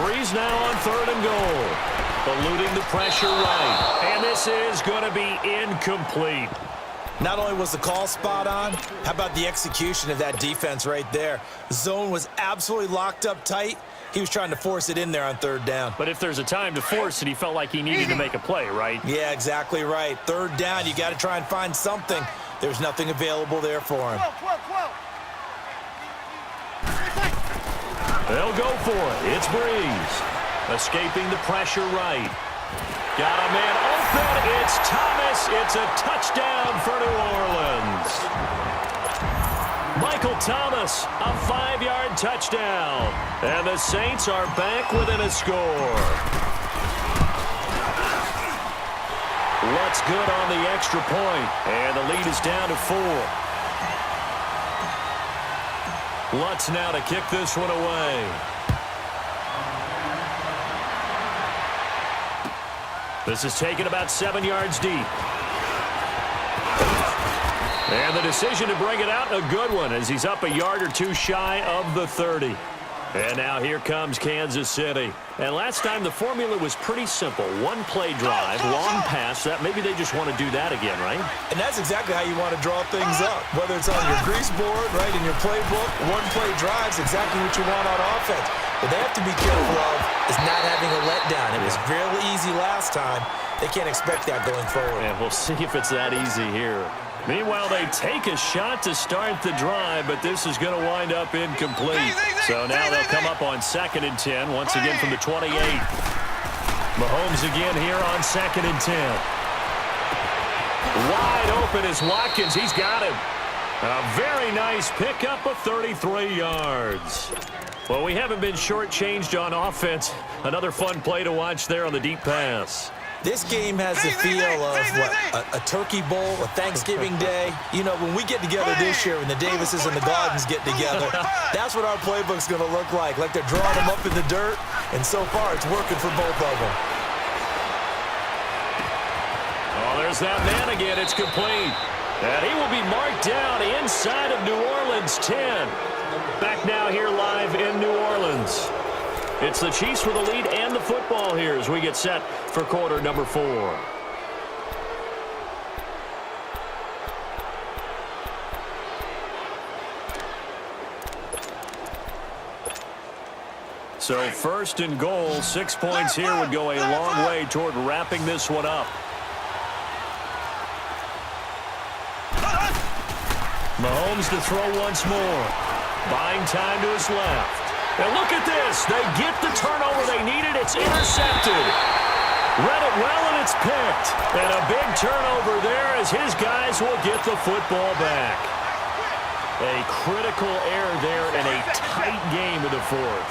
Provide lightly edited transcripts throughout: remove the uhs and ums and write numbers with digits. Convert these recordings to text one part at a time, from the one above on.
Breeze now on 3rd and goal. Eluding the pressure right. And this is going to be incomplete. Not only was the call spot on, how about the execution of that defense right there? The zone was absolutely locked up tight. He was trying to force it in there on 3rd down. But if there's a time to force it, he felt like he needed to make a play, right? Yeah, exactly right. 3rd down, you got to try and find something. There's nothing available there for him. They'll go for it. It's Breeze. Escaping the pressure right. Got a man open. It's Thomas. It's a touchdown for New Orleans. Michael Thomas, a 5-yard touchdown. And the Saints are back within a score. What's good on the extra point? And the lead is down to 4. Lutz now to kick this one away. This is taken about 7 yards deep. And the decision to bring it out, a good one, as he's up a yard or two shy of the 30. And now here comes Kansas City. And last time the formula was pretty simple. One play drive, long pass. That maybe they just want to do that again, right? And that's exactly how you want to draw things up. Whether it's on your grease board, right, in your playbook, one play drive's exactly what you want on offense. What they have to be careful of is not having a letdown. It was really easy last time. They can't expect that going forward. And we'll see if it's that easy here. Meanwhile, they take a shot to start the drive, but this is going to wind up incomplete. So now they'll come up on 2nd and 10, once again from the 28. Mahomes again here on 2nd and 10. Wide open is Watkins. He's got him. A very nice pickup of 33 yards. Well, we haven't been shortchanged on offense. Another fun play to watch there on the deep pass. This game has the feel of, a turkey bowl, a Thanksgiving day. You know, when we get together this year, when the Davises and the Gardens get together, that's what our playbook's going to look like. Like they're drawing them up in the dirt, and so far it's working for both of them. Oh, there's that man again. It's complete. And he will be marked down inside of New Orleans 10. Back now here live in New Orleans. It's the Chiefs with the lead and the football here as we get set for quarter number 4. So 1st and goal, 6 points here would go a long way toward wrapping this one up. Mahomes to throw once more. Buying time to his left. And look at this. They get the turnover they needed. It's intercepted. Read it well, and it's picked. And a big turnover there as his guys will get the football back. A critical error there in a tight game in the 4th.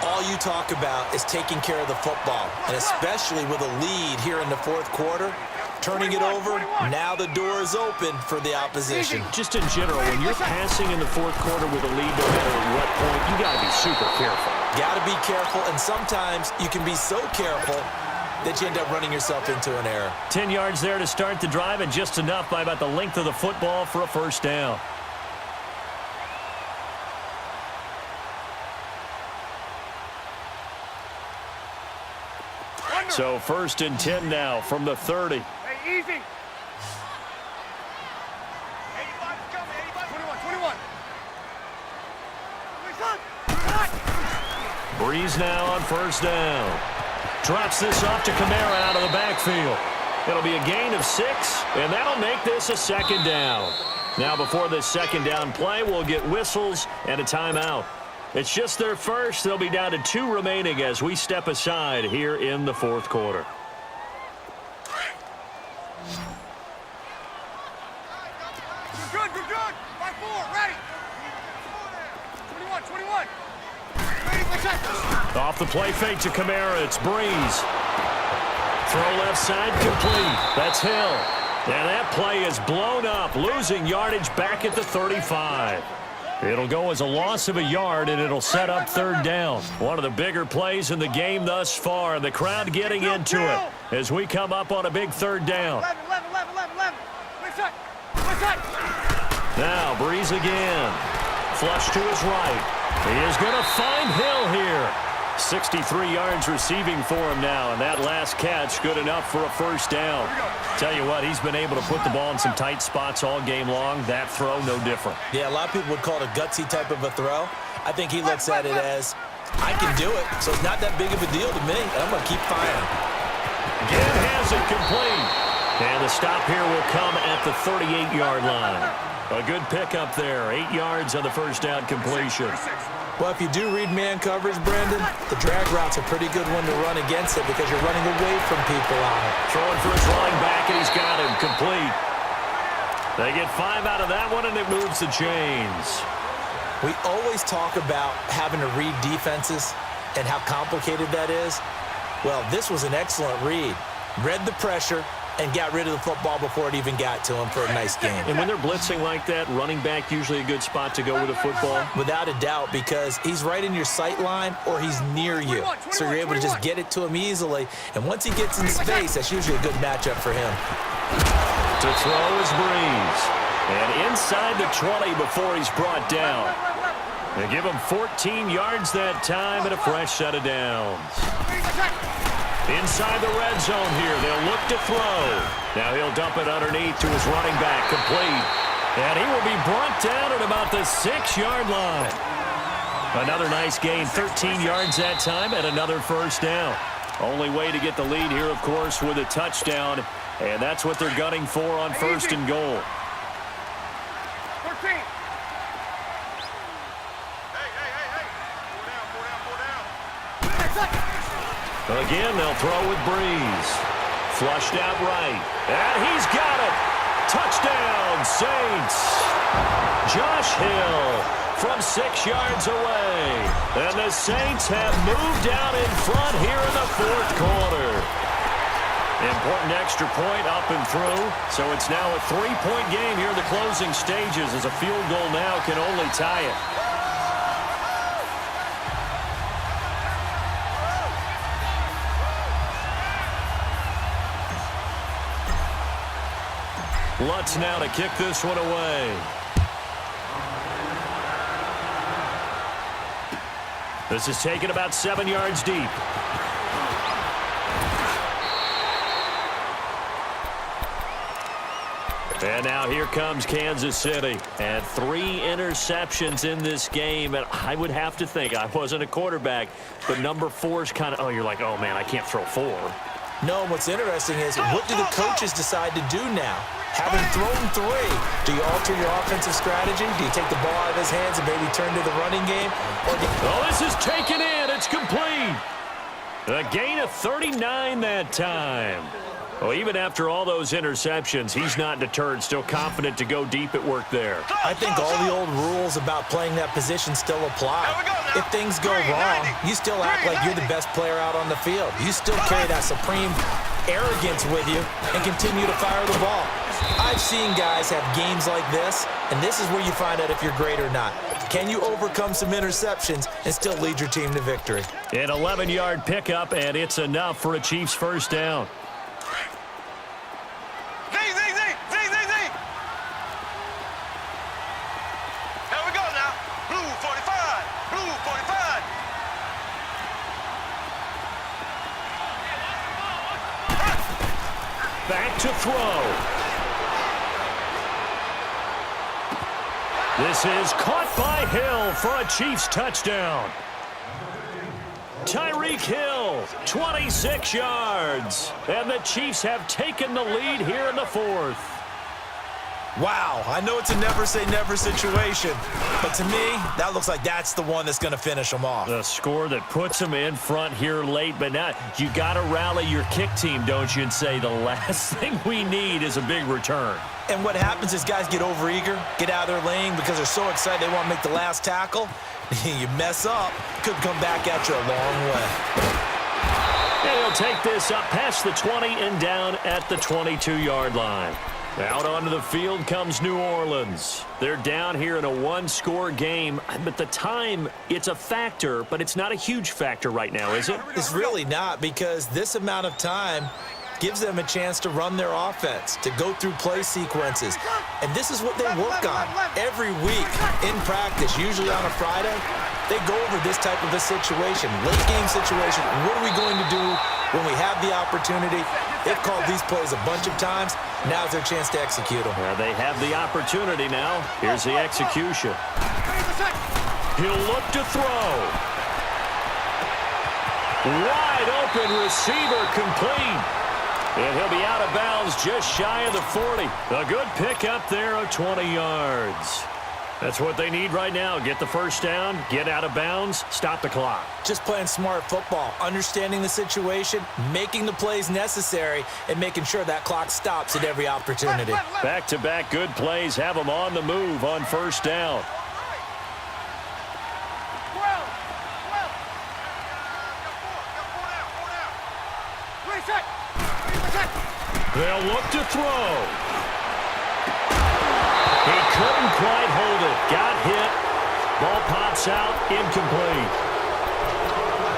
All you talk about is taking care of the football, and especially with a lead here in the 4th quarter. Turning it over, now the door is open for the opposition. Just in general, when you're passing in the 4th quarter with a lead, no matter what point, you got to be super careful. Got to be careful, and sometimes you can be so careful that you end up running yourself into an error. 10 yards there to start the drive, and just enough by about the length of the football for a 1st down. So 1st and 10 now from the 30. Hey, easy. 85 is coming. 85, 21. Breeze now on 1st down. Drops this off to Kamara out of the backfield. It'll be a gain of 6, and that'll make this a 2nd down. Now before this 2nd down play, we'll get whistles and a timeout. It's just their first. They'll be down to 2 remaining as we step aside here in the 4th quarter. Good. 5-4, ready. 21. Off the play fake to Kamara. It's Breeze. Throw left side complete. That's Hill. And that play is blown up, losing yardage back at the 35. It'll go as a loss of a yard, and it'll set up 3rd down. One of the bigger plays in the game thus far, and the crowd getting into it as we come up on a big 3rd down. 11. Now Breeze again. Flush to his right. He is going to find Hill here. 63 yards receiving for him now, and that last catch good enough for a first down. Tell you what, he's been able to put the ball in some tight spots all game long. That throw, no different. Yeah, a lot of people would call it a gutsy type of a throw. I think he looks at it as, I can do it, so it's not that big of a deal to me, and I'm going to keep firing. Again has it complete. And the stop here will come at the 38-yard line. A good pickup there. 8 yards on the first down completion. Well, if you do read man coverage, Brandon, the drag route's a pretty good one to run against it because you're running away from people on it. Throwing for his running back, and he's got him complete. They get 5 out of that one, and it moves the chains. We always talk about having to read defenses and how complicated that is. Well, this was an excellent read. Read the pressure and got rid of the football before it even got to him for a nice game. And when they're blitzing like that, running back usually a good spot to go with a football? Without a doubt, because he's right in your sight line or he's near you. So you're able to just get it to him easily. And once he gets in space, that's usually a good matchup for him. To throw is Breeze. And inside the 20 before he's brought down. They give him 14 yards that time and a fresh set of downs. Inside the red zone here, they'll look to throw. Now he'll dump it underneath to his running back, complete. And he will be brought down at about the 6-yard line. Another nice gain, 13 yards that time, and another first down. Only way to get the lead here, of course, with a touchdown. And that's what they're gunning for on first and goal. 13. Again, they'll throw with Breeze. Flushed out right. And he's got it. Touchdown, Saints. Josh Hill from 6 yards away. And the Saints have moved out in front here in the fourth quarter. Important extra point up and through. So it's now a 3-point game here in the closing stages as a field goal now can only tie it. Lutz now to kick this one away. This is taken about 7 yards deep. And now here comes Kansas City. And 3 interceptions in this game. And I would have to think, I wasn't a quarterback, but number 4 is kind of, oh, you're like, oh, man, I can't throw 4. No, what's interesting is what do the coaches decide to do now? Having thrown 3, do you alter your offensive strategy? Do you take the ball out of his hands and maybe turn to the running game? Oh, this is taken in. It's complete. A gain of 39 that time. Well, even after all those interceptions, he's not deterred, still confident to go deep at work there. I think all the old rules about playing that position still apply. If things go wrong, you still act like you're the best player out on the field. You still carry that supreme arrogance with you and continue to fire the ball. I've seen guys have games like this, and this is where you find out if you're great or not. Can you overcome some interceptions and still lead your team to victory? An 11-yard pickup, and it's enough for a Chiefs first down. Back to throw. This is caught by Hill for a Chiefs touchdown. Tyreek Hill, 26 yards. And the Chiefs have taken the lead here in the fourth. Wow, I know it's a never-say-never situation, but to me, that looks like that's the one that's going to finish them off. The score that puts them in front here late, but now you got to rally your kick team, don't you, and say the last thing we need is a big return. And what happens is guys get overeager, get out of their lane because they're so excited they want to make the last tackle. You mess up, could come back at you a long way. And he'll take this up past the 20 and down at the 22-yard line. Out onto the field comes New Orleans. They're down here in a one-score game, but the time, it's a factor, but it's not a huge factor right now, is it? It's really not, because this amount of time gives them a chance to run their offense, to go through play sequences. And this is what they work on every week in practice, usually on a Friday. They go over this type of a situation, late game situation. What are we going to do when we have the opportunity? They've called these plays a bunch of times. Now's their chance to execute them. They have the opportunity now. Here's the execution. He'll look to throw. Wide open receiver complete. And he'll be out of bounds just shy of the 40. A good pickup there of 20 yards. That's what they need right now. Get the first down, get out of bounds, stop the clock. Just playing smart football, understanding the situation, making the plays necessary, and making sure that clock stops at every opportunity. Back-to-back good plays have them on the move on first down. They'll look to throw. He couldn't quite hold it. Got hit. Ball pops out. Incomplete.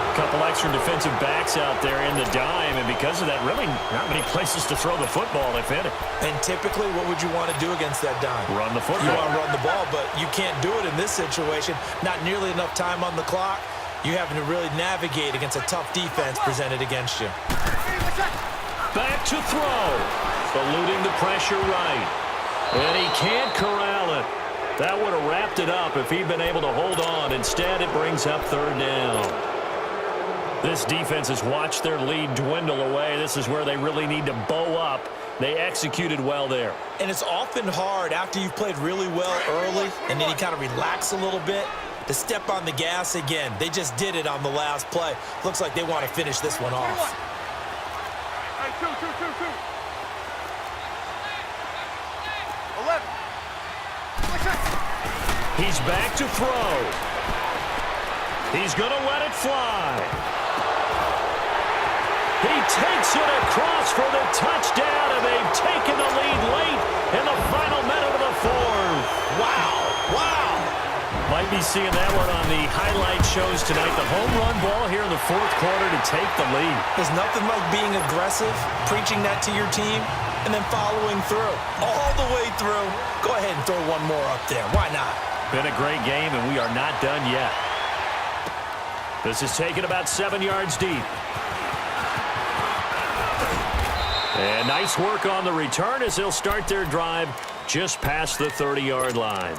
A couple extra defensive backs out there in the dime, and because of that, really not many places to throw the football, if any. And typically, what would you want to do against that dime? Run the football. You want to run the ball, but you can't do it in this situation. Not nearly enough time on the clock. You're having to really navigate against a tough defense presented against you. Back to throw. Eluding the pressure right. And he can't corral it. That would have wrapped it up if he'd been able to hold on. Instead, it brings up third down. This defense has watched their lead dwindle away. This is where they really need to bow up. They executed well there. And it's often hard after you've played really well early and then you kind of relax a little bit to step on the gas again. They just did it on the last play. Looks like they want to finish this one off. Two. 11. He's back to throw. He's going to let it fly. He takes it across for the touchdown, and they've taken the lead late in the final minute of the fourth. Wow. Might be seeing that one on the highlight shows tonight. The home run ball here in the fourth quarter to take the lead. There's nothing like being aggressive, preaching that to your team, and then following through. All the way through. Go ahead and throw one more up there. Why not? Been a great game, and we are not done yet. This is taken about 7 yards deep. And nice work on the return as they'll start their drive just past the 30-yard line.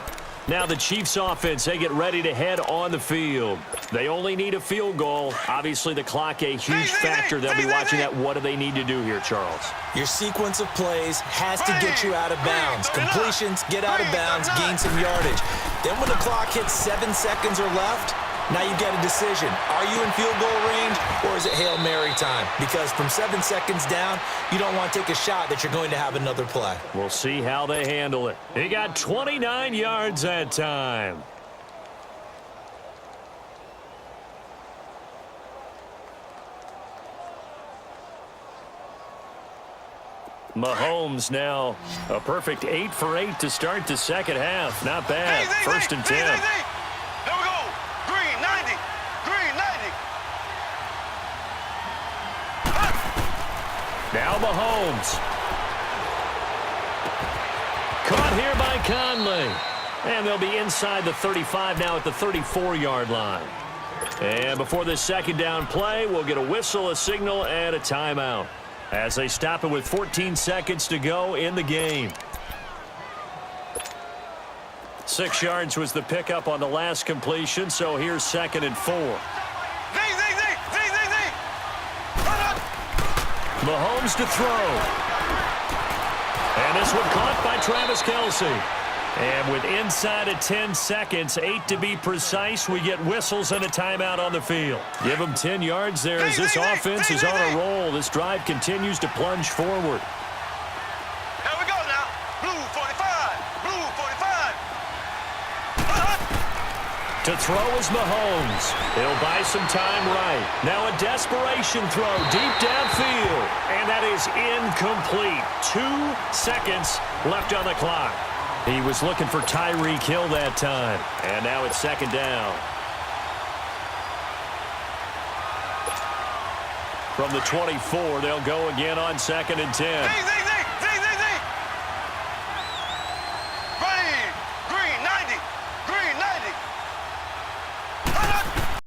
Now the Chiefs offense, they get ready to head on the field. They only need a field goal. Obviously the clock a huge factor. They'll be watching that. What do they need to do here, Charles? Your sequence of plays has to get you out of bounds. Completions, get out of bounds, gain some yardage. Then when the clock hits 7 seconds or left, now you get a decision. Are you in field goal range or is it Hail Mary time? Because from 7 seconds down, you don't want to take a shot that you're going to have another play. We'll see how they handle it. He got 29 yards that time. Mahomes now a perfect 8 for 8 to start the second half. Not bad. First and 10. There we go. Green 90. Green 90. Now Mahomes. Caught here by Conley. And they'll be inside the 35 now at the 34-yard line. And before this second down play, we'll get a whistle, a signal, and a timeout as they stop it with 14 seconds to go in the game. 6 yards was the pickup on the last completion, so here's 2nd and 4. Mahomes to throw. And this one caught by Travis Kelce. And with inside of 10 seconds, 8 to be precise, we get whistles and a timeout on the field. Give them 10 yards there as this offense is on a roll. This drive continues to plunge forward. Here we go now. Blue 45. Blue 45. To throw is Mahomes. He'll buy some time right. Now a desperation throw deep downfield. And that is incomplete. 2 seconds left on the clock. He was looking for Tyreek Hill that time. And now it's 2nd down. From the 24, they'll go again on 2nd and 10.